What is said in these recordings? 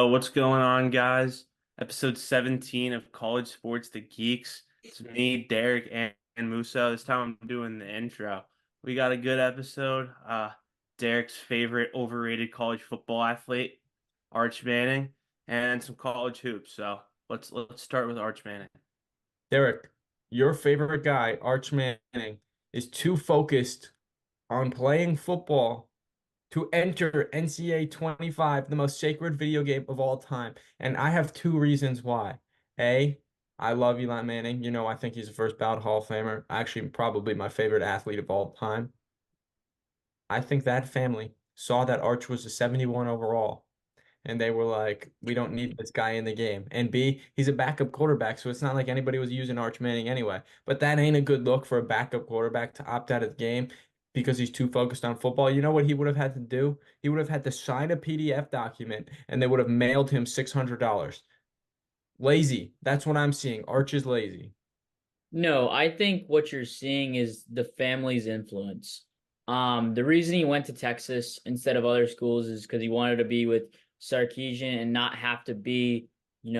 Yo, what's going on, guys? Episode 17 of College Sports The Geeks. It's me, Derek, and Musa. This time I'm doing the intro. We got a good episode. Derek's favorite overrated college football athlete, Arch Manning, and some college hoops. So let's start with Arch Manning. Derek, your favorite guy, Arch Manning, is too focused on playing football to enter NCAA 25, the most sacred video game of all time. And I have two reasons why. A, I love Eli Manning. I think he's a first ballot Hall of Famer. Actually, probably my favorite athlete of all time. I think that family saw that Arch was a 71 overall, and they were like, we don't need this guy in the game. And B, he's a backup quarterback, so it's not like anybody was using Arch Manning anyway. But that ain't a good look for a backup quarterback to opt out of the game because he's too focused on football. You know what he would have had to do? He would have had to sign a PDF document, and they would have mailed him $600. Lazy. That's what I'm seeing. Arch is lazy. No, I think what you're seeing is the family's influence. The reason he went to Texas instead of other schools is because he wanted to be with Sarkisian and not have to be, in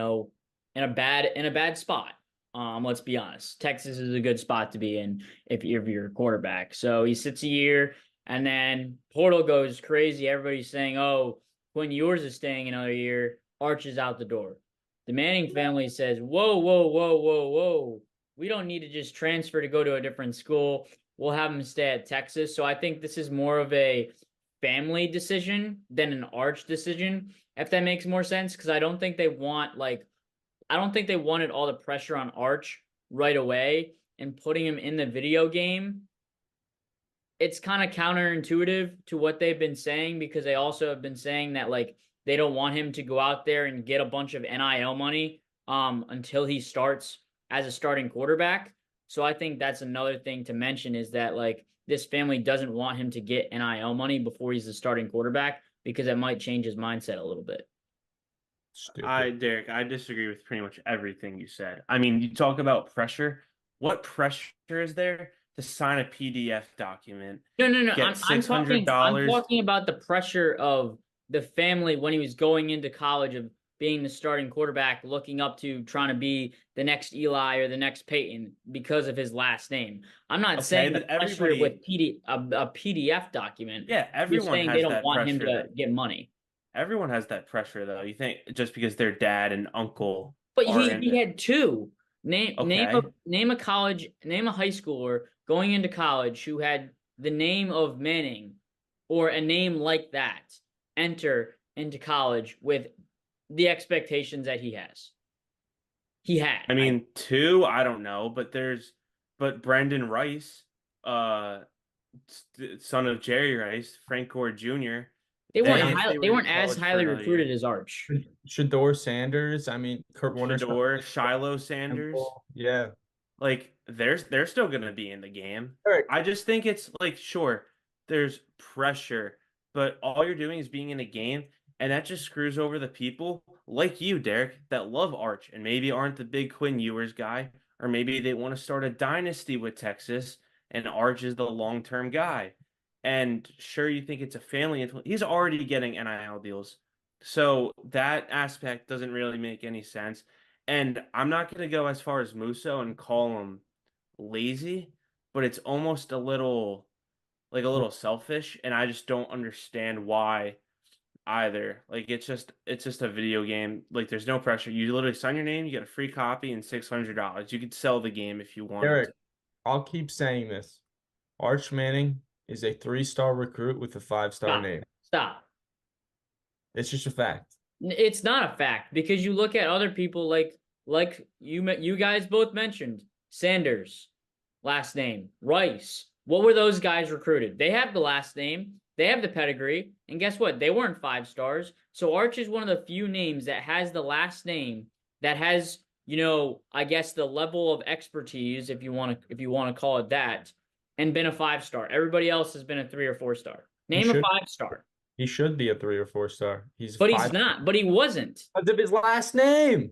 a bad spot. Let's be honest. Texas is a good spot to be in if you're a quarterback. So he sits a year and then portal goes crazy. Everybody's saying, "Oh, Quinn Ewers is staying another year. Arch is out the door." The Manning family says, "Whoa, whoa, whoa, whoa, whoa. We don't need to just transfer to go to a different school. We'll have him stay at Texas." So I think this is more of a family decision than an Arch decision, if that makes more sense. Because I don't think they wanted all the pressure on Arch right away and putting him in the video game. It's kind of counterintuitive to what they've been saying because they also have been saying that they don't want him to go out there and get a bunch of NIL money until he starts as a starting quarterback. So I think that's another thing to mention is that this family doesn't want him to get NIL money before he's the starting quarterback because it might change his mindset a little bit. Stupid. Derek, I disagree with pretty much everything you said. I mean, you talk about pressure. What pressure is there to sign a PDF document, No, no, no. get I'm six hundred talking I'm dollars? talking about the pressure of the family when he was going into college of being the starting quarterback, looking up to trying to be the next Eli or the next Peyton because of his last name. I'm not Okay, saying the but pressure with everybody, a PDF document. yeah, I'm just everyone saying they has don't that want him pressure to that get money. everyone has that pressure though. You think just because their dad and uncle But are he in, had two. okay, Name a college, name a high schooler going into college who had the name of Manning or a name like that enter into college with the expectations that he has. He had. I mean, two, I don't know, but Brendan Rice, uh, son of Jerry Rice, Frank Gore Jr., they They stayed in weren't as college for highly another recruited year. as Arch. Shador Sanders. I mean, Kurt Warner's from Shador, Shiloh Sanders, Temple. Yeah. like they're still gonna be in the game. Eric, I just think it's like sure, there's pressure, but all you're doing is being in a game, and that just screws over the people like you, Derek, that love Arch and maybe aren't the big Quinn Ewers guy, or maybe they want to start a dynasty with Texas, and Arch is the long-term guy. And sure, you think it's a family influence. He's already getting NIL deals. So that aspect doesn't really make any sense. And I'm not going to go as far as Musso and call him lazy, but it's almost a little selfish, and I just don't understand why either. Like it's just a video game. Like there's no pressure. You literally sign your name, you get a free copy and $600. You could sell the game if you wanted Eric, to. I'll keep saying this. Arch Manning is a three-star recruit with a five-star Stop. name. Stop. It's just a fact. It's not a fact because you look at other people like you guys both mentioned Sanders, last name Rice. What were those guys recruited? They have the last name, they have the pedigree, and guess what? They weren't five stars. So Arch is one of the few names that has the last name that has I guess the level of expertise, if you want to call it that, and been a five star. Everybody else has been a 3 or 4 star. He Name a should five star. he should be a 3 or 4 star. He's a But he's five not. But he wasn't. because of his last name.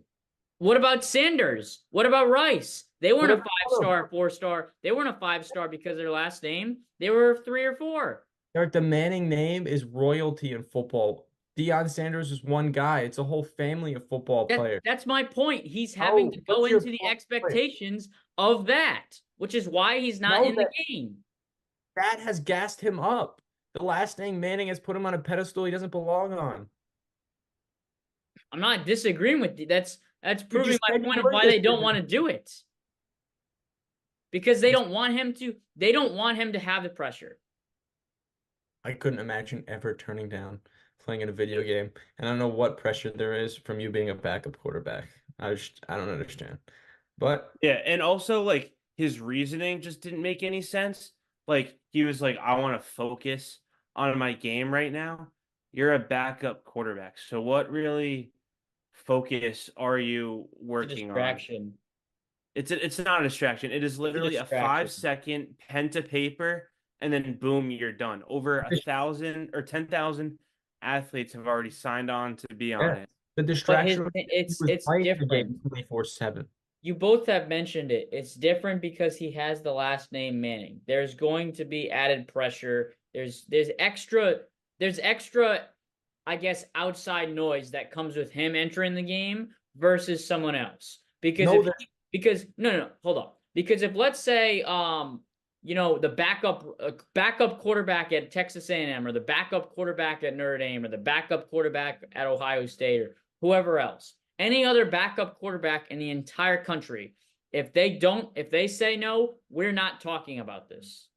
What about Sanders? What about Rice? They weren't What a about five him? star, 4 star. They weren't a 5 star because of their last name. They were 3 or 4. Eric, the Manning name is royalty in football. Deion Sanders is one guy. It's a whole family of football players. That's my point. He's having Oh, to go what's your into the point? expectations of that, which is why he's not No, in the that game. that has gassed him up. The last name Manning has put him on a pedestal he doesn't belong on. I'm not disagreeing with you. That's You proving just my said you point of were why they don't want to disagreeing. do it. Because they don't want him to have the pressure. I couldn't imagine ever turning down playing in a video game. And I don't know what pressure there is from you being a backup quarterback. I don't understand. But Yeah, and also like his reasoning just didn't make any sense. Like he was like, I want to focus on my game right now. You're a backup quarterback. So what really focus are you It's a working on? distraction. It's not a distraction. It is It's a literally a five distraction. second pen to paper, and then boom, you're done. Over 1,000 or 10,000 athletes have already signed on to be on yeah, it. the But distraction was he was it's playing the different. game 24/7. You both have mentioned it. It's different because he has the last name Manning. There's going to be added pressure. There's extra, I guess, outside noise that comes with him entering the game versus someone else. Because No, if there because no, hold on. Because if let's say the backup quarterback at Texas A&M or the backup quarterback at Notre Dame or the backup quarterback at Ohio State or whoever else, any other backup quarterback in the entire country, if they say no, we're not talking about this.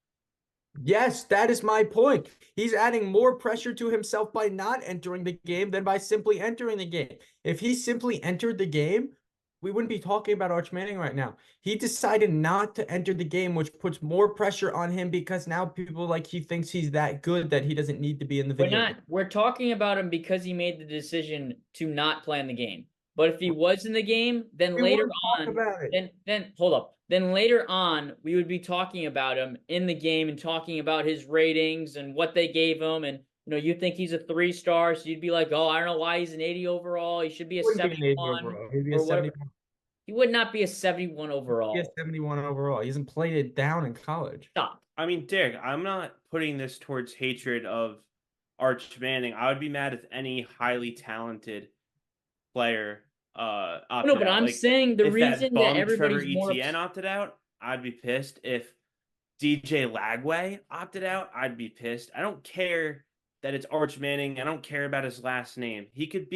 yes, that is my point. He's adding more pressure to himself by not entering the game than by simply entering the game. If he simply entered the game, we wouldn't be talking about Arch Manning right now. He decided not to enter the game, which puts more pressure on him because now people like he thinks he's that good that he doesn't need to be in the We're video game. not we're talking about him because he made the decision to not play in the game. But if he was in the game, then We later wouldn't talk on, about it. then hold up. Then later on, we would be talking about him in the game and talking about his ratings and what they gave him. And you think he's a 3-star, so you'd be like, oh, I don't know why he's an 80 overall. He should be He a wouldn't be an 80 71 overall. He'd be a or whatever. 71. He would not be a 71 He'd be a overall. 71 overall. He hasn't played it down in college. Stop. I mean, Derek, I'm not putting this towards hatred of Arch Manning. I would be mad if any highly talented player No, opted but out. I'm Like saying the if that reason that bum Trevor everybody's more Etienne opted out, I'd be pissed. If DJ Lagway opted out, I'd be pissed. I don't care that it's Arch Manning. I don't care about his last name. Arch he could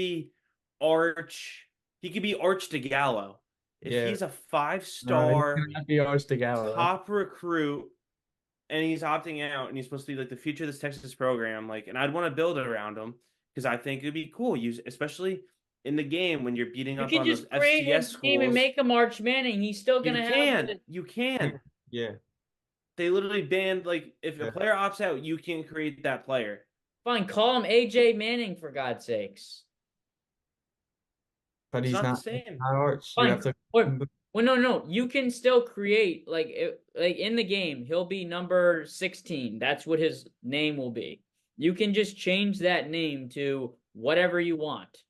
be Arch DeGallo. If Yeah. he's a No, he's five-star gonna be ours to Gallo. top recruit and he's opting out and he's supposed to be like the future of this Texas program, like, and I'd want to build it around him because I think it'd be cool. Use especially in the game when you're beating You up can on those just create FCS his name and schools. make him Arch Manning. He's still You gonna have can, the you can. Yeah. They literally banned like if a Yeah. player opts out, you can create that player. fine. Call him AJ Manning for God's sakes. But It's he's not the not same. Arch. You have Fine. to. Or well, no. You can still create like in the game. He'll be number 16. That's what his name will be. You can just change that name to whatever you want.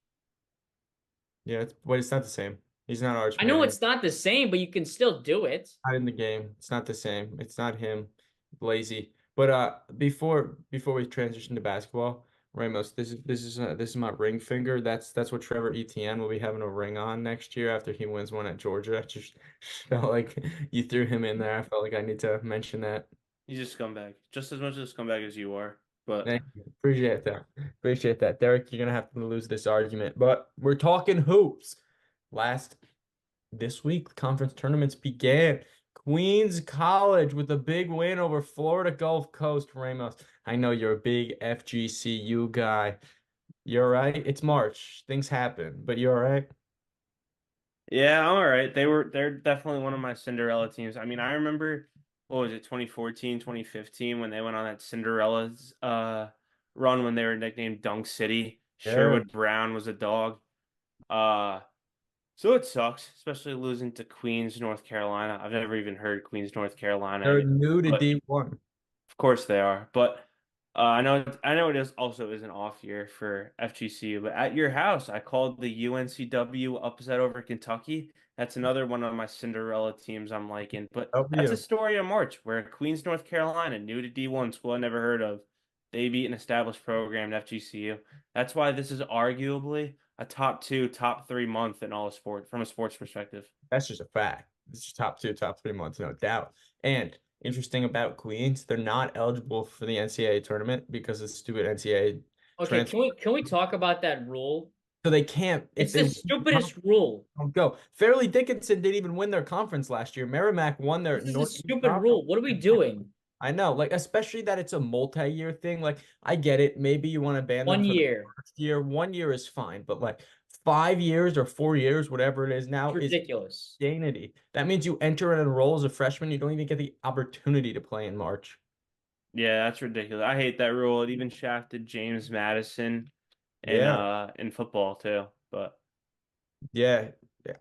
Yeah, but it's not the same. He's not Arch I know Manning. it's not the same, but you can still do it. Not in the game. It's not the same. It's not him. Lazy. But before we transition to basketball, Ramos, this is my ring finger. That's what Trevor Etienne will be having a ring on next year after he wins one at Georgia. I just felt like you threw him in there. I felt like I need to mention that. He's a scumbag, just as much of a scumbag as you are. But Thank you. Appreciate that. Appreciate that. Derek, you're gonna have to lose this argument. But we're talking hoops. This week, the conference tournaments began. Queens College with a big win over Florida Gulf Coast, Ramos. I know you're a big FGCU guy. You're right. It's March. Things happen, but you're all right. yeah, I'm all right. They're definitely one of my Cinderella teams. I mean, I remember what was it, 2014, 2015 when they went on that Cinderella's run when they were nicknamed Dunk City. Yeah. Sherwood Brown was a dog. Uh so it sucks, especially losing to Queens, North Carolina. I've never even heard Queens, North They're Carolina, new to but D1. of course they are. But I know it is also is an off year for FGCU, but at your house, I called the UNCW upset over Kentucky. That's another one of my Cinderella teams I'm liking. But that's a W. story of March where Queens, North Carolina, new to D1 school I never heard of. They beat an established program at FGCU. That's why this is arguably a top 2, top 3 month in all of sport from a sports perspective. That's just a fact. It's just top 2, top 3 months, no doubt. And interesting about Queens, they're not eligible for the NCAA tournament because of the stupid NCAA Okay, transfer. can we talk about that rule? So they can't if It's they the win the stupidest conference, rule. don't go. Fairleigh Dickinson didn't even win their conference last year. Merrimack won their This is a Northeast stupid conference. rule. What are we doing? I know, like especially that it's a multi-year thing. Like I get it. Maybe you want to ban them One for the year. first year. 1 year is fine, but like 5 years or 4 years, whatever it is It's now, is ridiculous. insanity. That means you enter and enroll as a freshman. You don't even get the opportunity to play in March. Yeah, that's ridiculous. I hate that rule. It even shafted James Madison Yeah. in football too. But Yeah.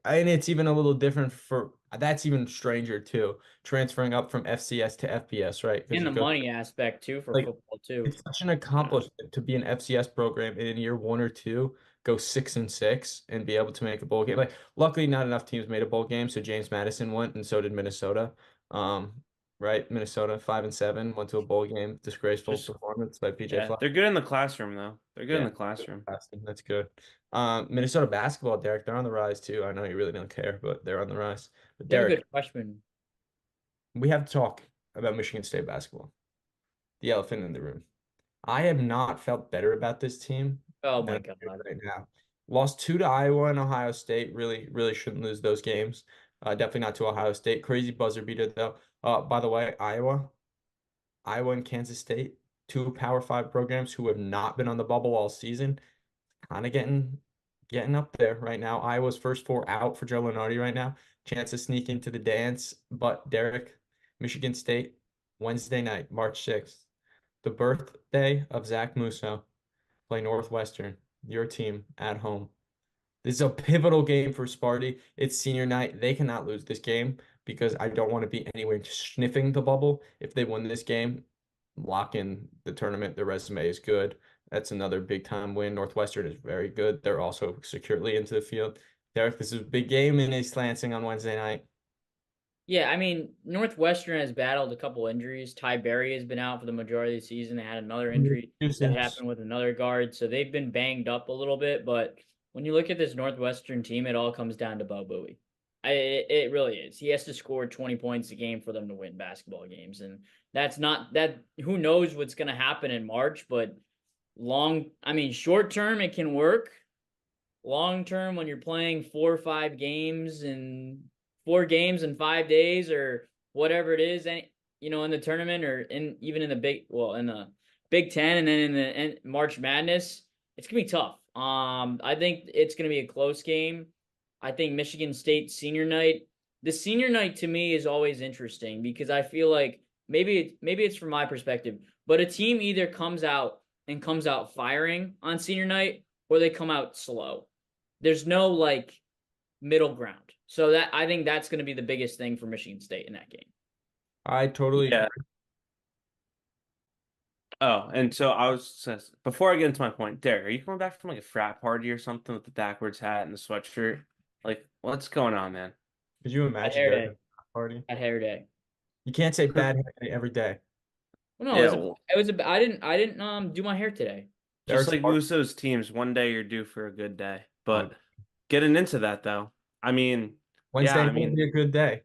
And it's even a little different for that's even stranger too. Transferring up from FCS to FBS, right? Because And you the go money aspect too for like football too. it's such an yeah, accomplishment to be an FCS program and in year 1 or 2 go 6-6 and be able to make a bowl game. Like, luckily, not enough teams made a bowl game, so James Madison went, and so did Minnesota. Um, right, Minnesota 5-7 went to a bowl game. Disgraceful just performance by PJ yeah, Fleck. they're good in the classroom though. They're good in Yeah, the classroom. that's good. Minnesota basketball, Derek, they're on the rise too. I know you really don't care, but they're on the rise. But They have a Derek, good freshman. we have to talk about Michigan State basketball, the elephant in the room. I have not felt better about this team Oh than my I do God. right now. Lost 2 to Iowa and Ohio State. Really, really shouldn't lose those games. Definitely not to Ohio State. Crazy buzzer beater though. By the way, Iowa and Kansas State, 2 Power 5 programs who have not been on the bubble all season, kind of getting up there right now. Iowa's first 4 out for Joe Lunardi right now. Chance to sneak into the dance. But Derek, Michigan State, Wednesday night, March 6th, the birthday of Zach Musso, play Northwestern, your team at home. This is a pivotal game for Sparty. It's senior night. They cannot lose this game because I don't want to be anywhere sniffing the bubble. If they win this game, lock in the tournament. Their resume is good. That's another big time win. Northwestern is very good. They're also securely into the field. Derek, this is a big game in East Lansing on Wednesday night. Yeah, I mean, Northwestern has battled a couple injuries. Ty Berry has been out for the majority of the season. They had another injury that Excuses. happened with another guard, so they've been banged up a little bit. But when you look at this Northwestern team, it all comes down to Bo Bowie. It really is. He has to score 20 points a game for them to win basketball games, and that's not that. Who knows what's going to happen in March? But I mean, short term it can work. Long term, when you're playing 4 or 5 games and 4 games in 5 days or whatever it is, and in the tournament or even in the in the Big Ten and then in the March Madness, it's gonna be tough. I think it's gonna be a close game. I think Michigan State senior night. The senior night to me is always interesting because I feel like maybe it's from my perspective, but a team either comes out firing on senior night or they come out slow. There's no like middle ground. So that I think that's going to be the biggest thing for Michigan State in that game. I totally Yeah. agree. Oh, and so before I get into my point, Derek, are you coming back from like a frat party or something with the backwards hat and the sweatshirt? Like, what's going on, man? Could you Bad imagine hair Derek day. at a party? Bad hair day. You can't say bad hair day every day. Well, no, Yeah, well, I didn't do my hair today. just Derek's like party Musso's teams, one day you're due for a good day. on But getting into that though, I mean, yeah, Wednesday I will mean, be a good day.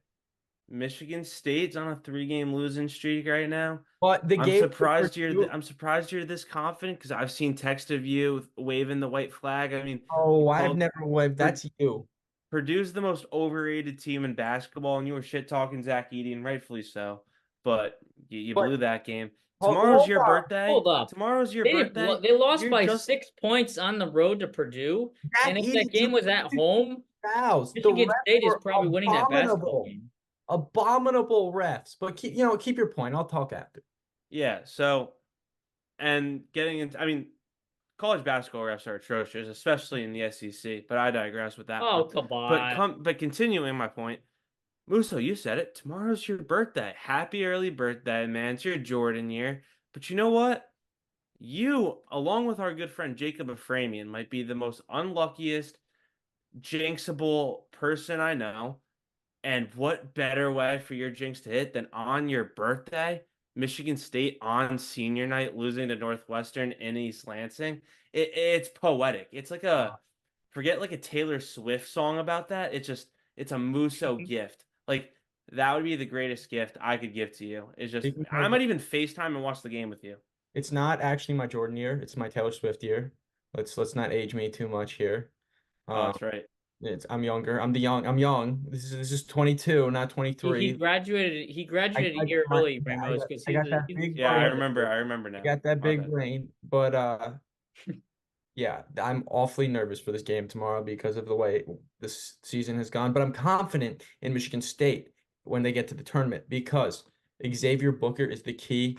Michigan State's on a 3-game losing streak right now. But the game for you. I'm surprised you're this confident because I've seen text of you waving the white flag. I mean, you Oh, I've called never waved. Pur- That's you. Purdue's the most overrated team in basketball, and you were shit talking Zach Edey, and rightfully so. But you But blew that game. hold Tomorrow's your on. birthday. Hold up. Tomorrow's your birthday. They lost You're by just 6 points on the road to Purdue. And Zach if that Edey drew game was at 22 home, fouls. The Michigan refs State is were probably winning that basketball abominable. game. Abominable refs. But keep your point. I'll talk after. yeah. So and getting into, I mean, college basketball refs are atrocious, especially in the SEC. But I digress with that one. Oh, come on. But continuing my point, Musso, you said it. Tomorrow's your birthday. Happy early birthday, man. It's your Jordan year. But you know what? You, along with our good friend Jacob Eframian, might be the most unluckiest, jinxable person I know. And what better way for your jinx to hit than on your birthday? Michigan State on senior night losing to Northwestern in East Lansing, it's poetic. It's like a forget like a Taylor Swift song about that. It's a Muso gift. Like that would be the greatest gift I could give to you. It's just Speaking I of, might even FaceTime and watch the game with you. it's not actually my Jordan year. It's my Taylor Swift year. Let's not age me too much here. Oh, Um, that's right. I'm younger. I'm young. This is 22, not He 23. graduated. He graduated a I year early, yeah, Ramos, because I got that he's a big Yeah, part I of brain. remember. I remember I now. got that My big bad. brain, but yeah, I'm awfully nervous for this game tomorrow because of the way this season has gone. But I'm confident in Michigan State when they get to the tournament because Xavier Booker is the key.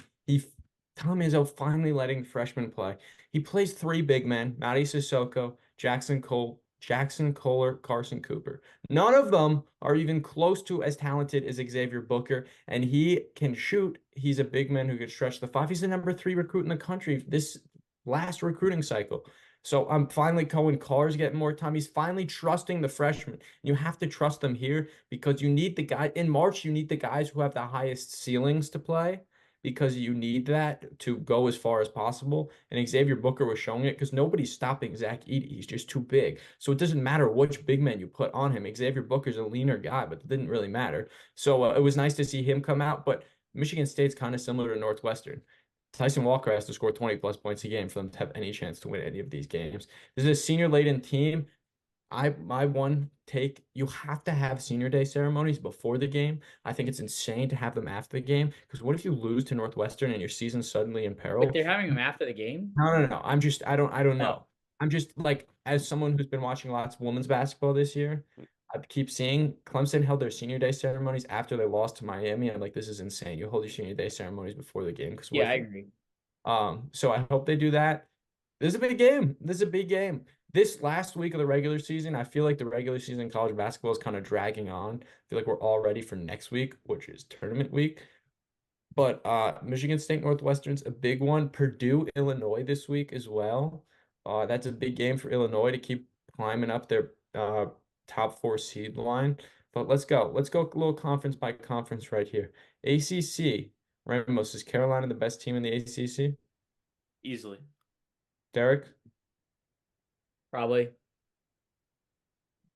Tom Izzo finally letting freshmen play. He plays three big men: Matty Sissoko, Jackson Kohler, Carson Cooper. None of them are even close to as talented as Xavier Booker, and he can shoot. He's a big man who could stretch the five. He's the number 3 recruit in the country this last recruiting cycle. So I'm finally Cohen Carr's getting more time. He's finally trusting the freshmen. You have to trust them here because you need the guy in March. You need the guys who have the highest ceilings to play because you need that to go as far as possible. And Xavier Booker was showing it because nobody's stopping Zach Edey. He's just too big. So it doesn't matter which big man you put on him. Xavier Booker's a leaner guy, but it didn't really matter. So it was nice to see him come out. But Michigan State's kind of similar to Northwestern. Tyson Walker has to score 20 plus points a game for them to have any chance to win any of these games. This is a senior laden team. My one take, you have to have senior day ceremonies before the game. I think it's insane to have them after the game because what if you lose to Northwestern and your season's suddenly in Wait, peril? they're having him after the game? No. I don't Oh, know. I'm just like, as someone who's been watching lots of women's basketball this year, I keep seeing Clemson held their senior day ceremonies after they lost to Miami. I'm like, this is insane. You hold your senior day ceremonies before the game because what yeah, if I you agree. so I hope they do that. This is a big game. This is a big game. This last week of the regular season, I feel like the regular season in college basketball is kind of dragging on. I feel like we're all ready for next week, which is tournament week. But Michigan State Northwestern's a big one. Purdue, Illinois this week as well. That's a big game for Illinois to keep climbing up their top 4 seed line. But let's go. Let's go a little conference by conference right here. ACC. Ramos, is Carolina the best team in the ACC? Easily. Derek? Probably.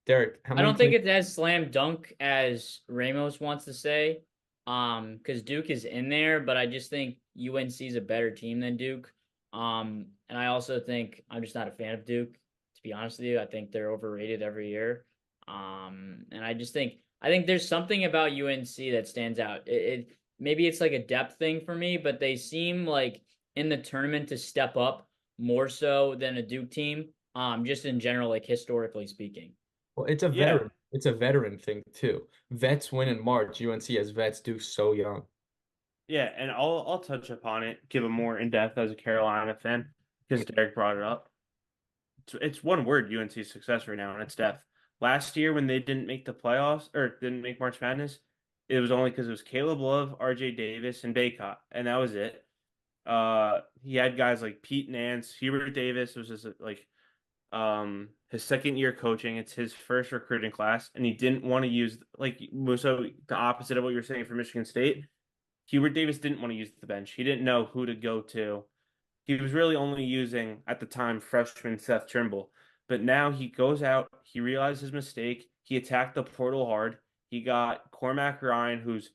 Derek, how I many don't think plays? it's as slam dunk as Ramos wants to say. Because Duke is in there, but I just think UNC is a better team than Duke. And I also think I'm just not a fan of Duke, to be honest with you. I think they're overrated every year. And I think there's something about UNC that stands out. It maybe it's like a depth thing for me, but they seem like in the tournament to step up more so than a Duke team. Just in general, like historically speaking. Well, Yeah. it's a veteran thing too. Vets win in March. UNC has vets do so young. Yeah, and I'll touch upon it, give a more in depth as a Carolina fan, because Derek brought it up. It's one word UNC success right now, and it's depth. Last year when they didn't make the playoffs or didn't make March Madness, it was only because it was Caleb Love, RJ Davis, and Baycott, and that was it. He had guys like Pete Nance, Hubert Davis was just like his second year coaching. It's his first recruiting class, and he didn't want to use like so the opposite of what you're saying for Michigan State. Hubert Davis didn't want to use the bench. He didn't know who to go to. He was really only using at the time freshman Seth Trimble. But now he goes out, he realized his mistake. He attacked the portal hard. He got Cormac Ryan, who's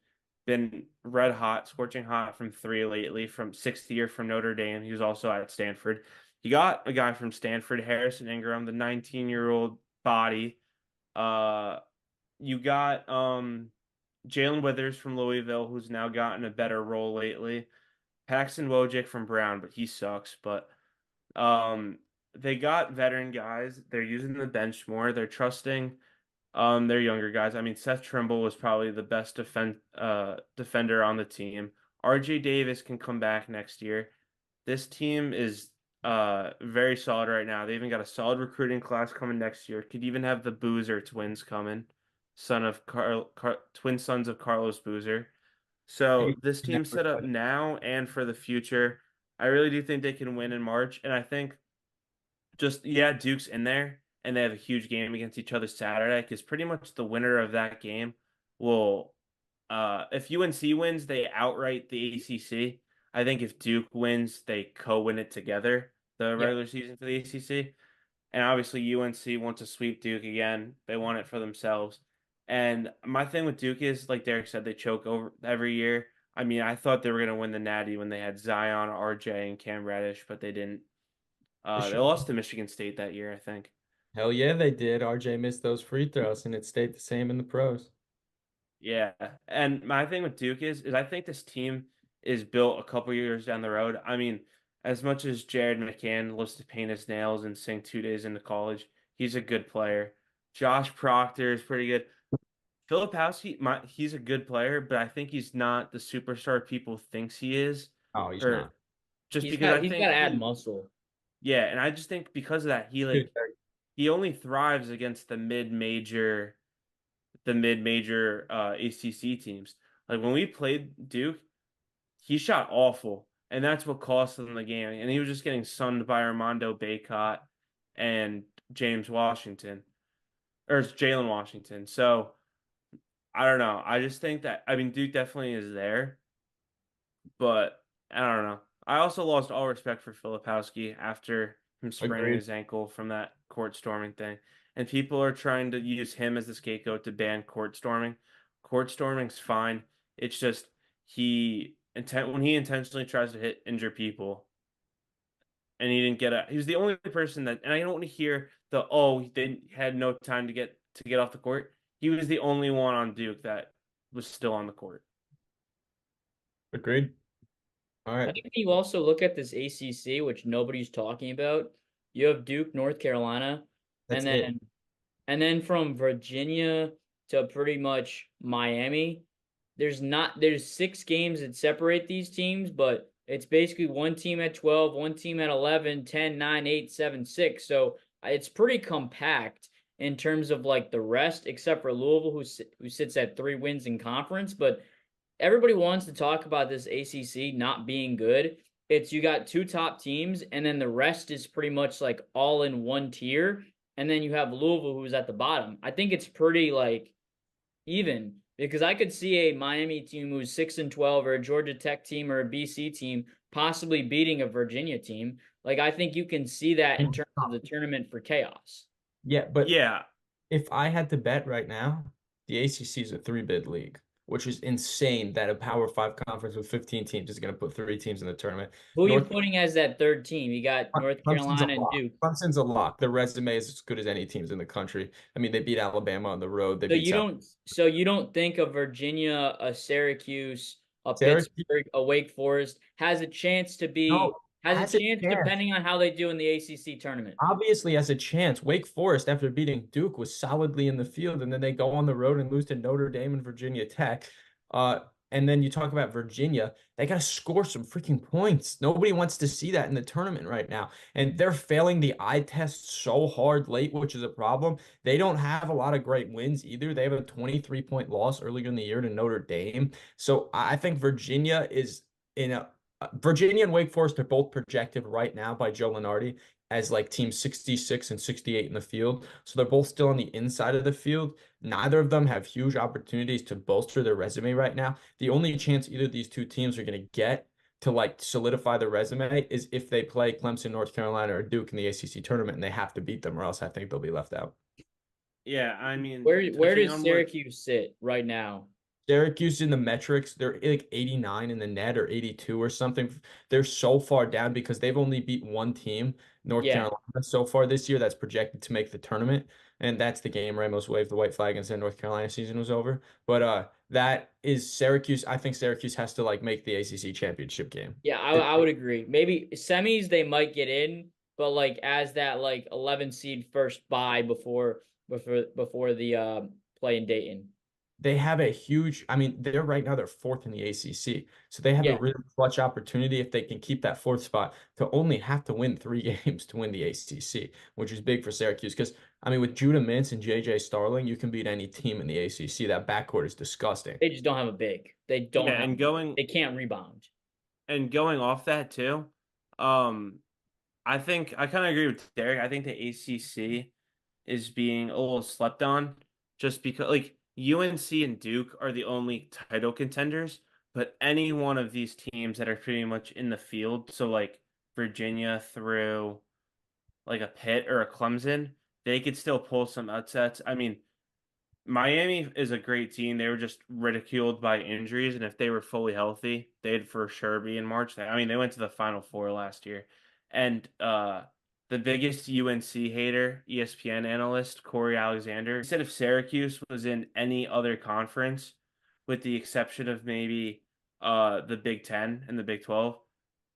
been red hot, scorching hot from three lately, from sixth year from Notre Dame. He was also at Stanford. He got a guy from Stanford, Harrison Ingram, the 19-year-old body. Uh, you got Jalen Withers from Louisville, who's now gotten a better role lately. Paxton Wojcik from Brown, but he sucks. But um, they got veteran guys. They're using the bench more. They're trusting their younger guys. I mean, Seth Trimble was probably the best defender on the team. RJ Davis can come back next year. This team is very solid right now. They even got a solid recruiting class coming next year. Could even have the Boozer twins coming, twin sons of Carlos Boozer. So this team's set up now and for the future. I really do think they can win in March, and I think just yeah, Duke's in there, and they have a huge game against each other Saturday because pretty much the winner of that game will if UNC wins, they outright the ACC. I think if Duke wins, they co-win it together, the Yeah. regular season for the ACC. And obviously UNC wants to sweep Duke again. They want it for themselves. And my thing with Duke is, like Derek said, they choke over every year. I mean, I thought they were going to win the Natty when they had Zion, RJ, and Cam Reddish, but they didn't. They They should. lost to Michigan State that year, I think. Hell yeah, they did. RJ missed those free throws, and it stayed the same in the pros. Yeah. And my thing with Duke is I think this team is built a couple years down the road. I mean, as much as Jared McCann loves to paint his nails and sing 2 days into college, he's a good player. Josh Proctor is pretty good. Filipowski, he's a good player, but I think he's not the superstar people thinks he is, Oh, he's or not. just because I He's got think to add muscle. yeah, and I just think because of that, Dude, he only thrives against the mid-major ACC teams. Like when we played Duke, he shot awful, and that's what cost them the game. And he was just getting sunned by Armando Bacot and James Washington, or it's Jalen Washington. So I don't know. I just think that I mean Duke definitely is there, but I don't know. I also lost all respect for Filipowski after him spraining agreed. his ankle from that court storming thing. And people are trying to use him as the scapegoat to ban court storming. Court storming's fine. It's just when he intentionally tries to injure people and he didn't he was the only person that, and I don't want to hear they had no time to get off the court. He was the only one on Duke that was still on the court. Agreed. All I right. think you also look at this ACC, which nobody's talking about. You have Duke, North Carolina, That's and it. from Virginia to pretty much Miami. There's 6 games that separate these teams, but it's basically one team at 12, one team at 11, 10, 9, 8, 7, 6. So it's pretty compact in terms of like the rest, except for Louisville, who sits at 3 wins in conference. But everybody wants to talk about this ACC not being good. It's you got 2 top teams, and then the rest is pretty much like all in one tier. And then you have Louisville, who's at the bottom. I think it's pretty like even because I could see a Miami team who's 6-12 or a Georgia Tech team or a BC team possibly beating a Virginia team. Like I think you can see that in terms of the tournament for chaos. Yeah, but Yeah, if I had to bet right now, the ACC is a three-bid league, which is insane that a Power Five conference with 15 teams is going to put 3 teams in the tournament. Who are you North putting as that third team? You got North Clemson's a Carolina and lock. Duke. Clemson's a lock. Their resume is as good as any teams in the country. I mean, they beat Alabama on the road. They beat South. So you don't think a Virginia, a Syracuse, a Syracuse, Pittsburgh, a Wake Forest no, has a has a chance chance. depending on how they do in the ACC tournament. Obviously has a chance. Wake Forest, after beating Duke, was solidly in the field, and then they go on the road and lose to Notre Dame and Virginia Tech. Uh, and then you talk about Virginia, they got to score some freaking points. Nobody wants to see that in the tournament right now. And they're failing the eye test so hard late, which is a problem. They don't have a lot of great wins either. They have a 23-point loss earlier in the year to Notre Dame. So I think Virginia is in a Virginia and Wake Forest are both projected right now by Joe Lunardi as like team 66 and 68 in the field. So they're both still on the inside of the field. Neither of them have huge opportunities to bolster their resume right now. The only chance either of these 2 teams are going to get to like solidify their resume is if they play Clemson, North Carolina, or Duke in the ACC tournament and they have to beat them, or else I think they'll be left out. yeah. I mean, Where touching does on what Syracuse sit right now? Syracuse in the metrics, they're like 89 in the net or 82 or something. They're so far down because they've only beat one team, North Yeah, Carolina, so far this year that's projected to make the tournament. And that's the game Ramos waved the white flag and said North Carolina season was over. But that is Syracuse. I think Syracuse has to like make the ACC championship game. yeah, I would agree. Maybe semis they might get in, but like as that like 11 seed first bye before the play in Dayton. They have a huge, I mean, they're right now they're fourth in the ACC. So they have a Yeah, really clutch opportunity if they can keep that fourth spot to only have to win 3 games to win the ACC, which is big for Syracuse. Because, I mean, with Judah Mintz and JJ Starling, you can beat any team in the ACC. That backcourt is disgusting. they just don't have a big. They don't yeah, have. and going They can't rebound. and going off that too, um, I think I kind of agree with Derek. I think the ACC is being a little slept on just because like UNC and Duke are the only title contenders, but any one of these teams that are pretty much in the field, so like Virginia through like a Pitt or a Clemson, they could still pull some upsets. I mean, Miami is a great team. They were just ridiculed by injuries, and if they were fully healthy, they'd for sure be in March. I mean, they went to the Final Four last year. And the biggest UNC hater, ESPN analyst Corey Alexander, said if Syracuse was in any other conference, with the exception of maybe the Big Ten and the Big 12,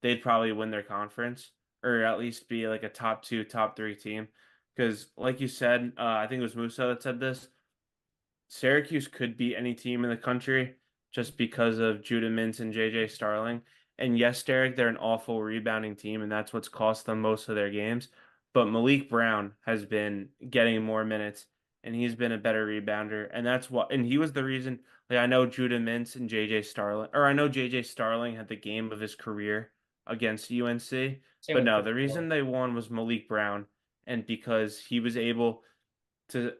they'd probably win their conference or at least be like a top two, top three team. Because, like you said, I think it was Musa that said this. Syracuse could beat any team in the country just because of Judah Mintz and JJ Starling. And yes, Derek, they're an awful rebounding team, and that's what's cost them most of their games. But Malik Brown has been getting more minutes, and he's been a better rebounder. And that's what, and he was the reason. Like, I know Judah Mintz and JJ Starling, or I know JJ Starling had the game of his career against UNC. Same But with no, Chris the Paul. reason they won was Malik Brown, and because he was able to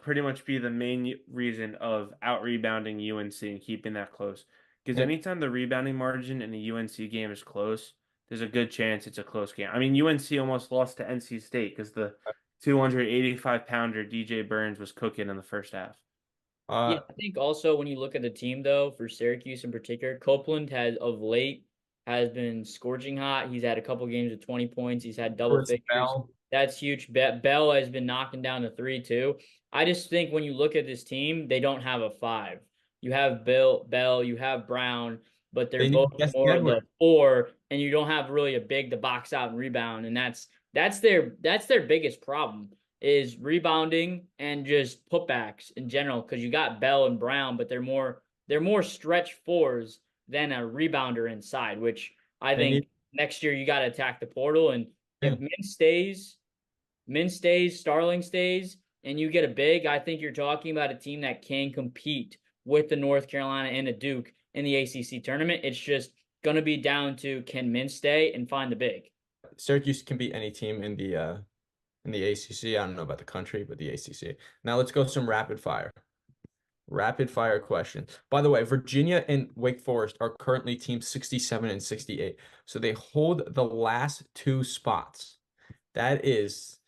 pretty much be the main reason of out rebounding UNC and keeping that close. Because And anytime the rebounding margin in a UNC game is close, there's a good chance it's a close game. I mean, UNC almost lost to NC State because the 285-pounder DJ Burns was cooking in the first half. Yeah, uh, I think also when you look at the team though, for Syracuse in particular, Copeland has of late has been scorching hot. He's had a couple games with 20 points. He's had double Chris figures. Bell, That's huge. Bell has been knocking down the three too. I just think when you look at this team, they don't have a five. You have Bell, you have Brown, but they're they both need Jesse more of the Edwards. four, and you don't have really a big to box out and rebound, and that's their biggest problem is rebounding and just putbacks in general because you got Bell and Brown, but they're more stretch fours than a rebounder inside, which I They need think next year you got to attack the portal. And yeah. if Min stays, Starling stays, and you get a big, I think you're talking about a team that can compete with the North Carolina and the Duke in the ACC tournament. It's just going to be down to can Min stay and find the big. Syracuse can beat any team in the ACC. I don't know about the country, but the ACC. Now let's go some rapid fire. Rapid fire questions. By the way, Virginia and Wake Forest are currently teams 67 and 68. So they hold the last two spots. That is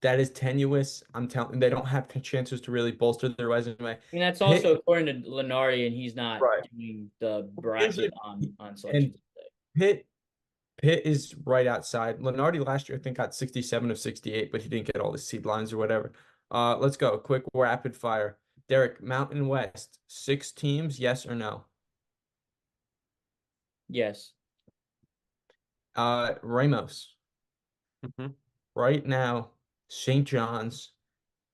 that is tenuous. I'm telling they don't have chances to really bolster their resume. I mean, that's also Pitt, according to Lenardi, and he's not right. doing the Is bracket it on selection and Sunday. Pitt Pitt is right outside. Lenardi last year, I think, got 67 of 68, but he didn't get all the seed lines or whatever. Let's go. Quick rapid fire. Derek, Mountain West, six teams, yes or no? Yes. Ramos, Mhm. right now, St. John's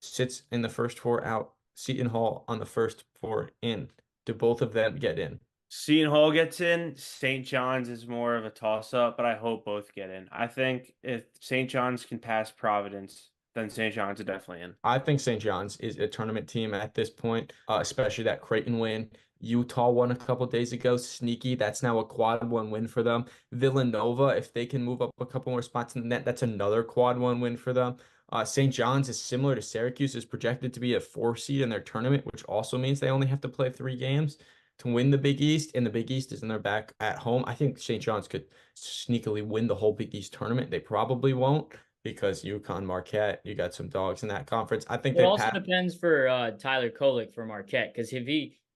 sits in the first four out, Seton Hall on the first four in. Do both of them get in? Seton Hall gets in. St. John's is more of a toss-up, but I hope both get in. I think if St. John's can pass Providence, then St. John's is definitely in. I think St. John's is a tournament team at this point, especially that Creighton win. Utah won a couple days ago. Sneaky. That's now a quad one win for them. Villanova, if they can move up a couple more spots in the net, that's another quad one win for them. St. John's is similar to Syracuse, is projected to be a four seed in their tournament, which also means they only have to play three games to win the Big East, and the Big East is in their back at home. I think St. John's could sneakily win the whole Big East tournament. They probably won't because UConn, Marquette, you got some dogs in that conference. I think It they also pass. depends for Tyler Kolek for Marquette because if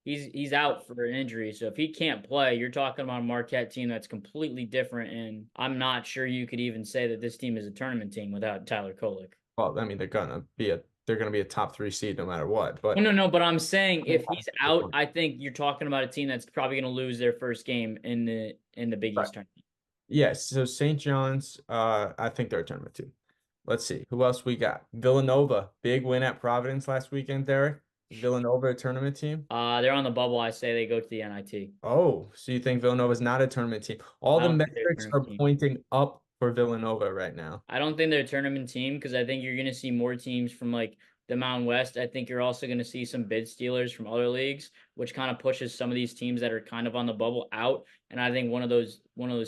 he's out for an injury, so if he can't play, you're talking about a Marquette team that's completely different. And I'm not sure you could even say that this team is a tournament team without Tyler Kolek. Well, I mean, they're gonna be a top three seed no matter what. No, But no, no. But I'm saying if he's out, I think you're talking about a team that's probably going to lose their first game in the Big right. East tournament. Yes, so St. John's, I think they're a tournament too. Let's see who else we got. Villanova, big win at Providence last weekend, Derek. Villanova, a tournament team. They're on the bubble. I say they go to the NIT. Oh, so you think Villanova's not a tournament team? All I the don't think they're a metrics tournament are team. pointing up for Villanova right now. I don't think they're a tournament team because I think you're going to see more teams from like the Mountain West. I think you're also going to see some bid stealers from other leagues, which kind of pushes some of these teams that are kind of on the bubble out. And I think one of those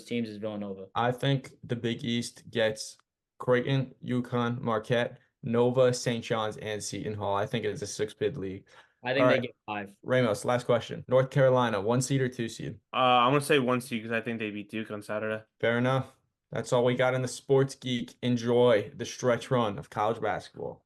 teams is Villanova. I think the Big East gets Creighton, UConn, Marquette, Nova, St. John's, and Seton Hall. I think it's a six bid league. I All think they right, get 5. Ramos, last question. North Carolina, 1 seed or 2 seed? I'm gonna say 1 seed because I think they beat Duke on Saturday. Fair enough. That's all we got in the Sports Geek. Enjoy the stretch run of college basketball.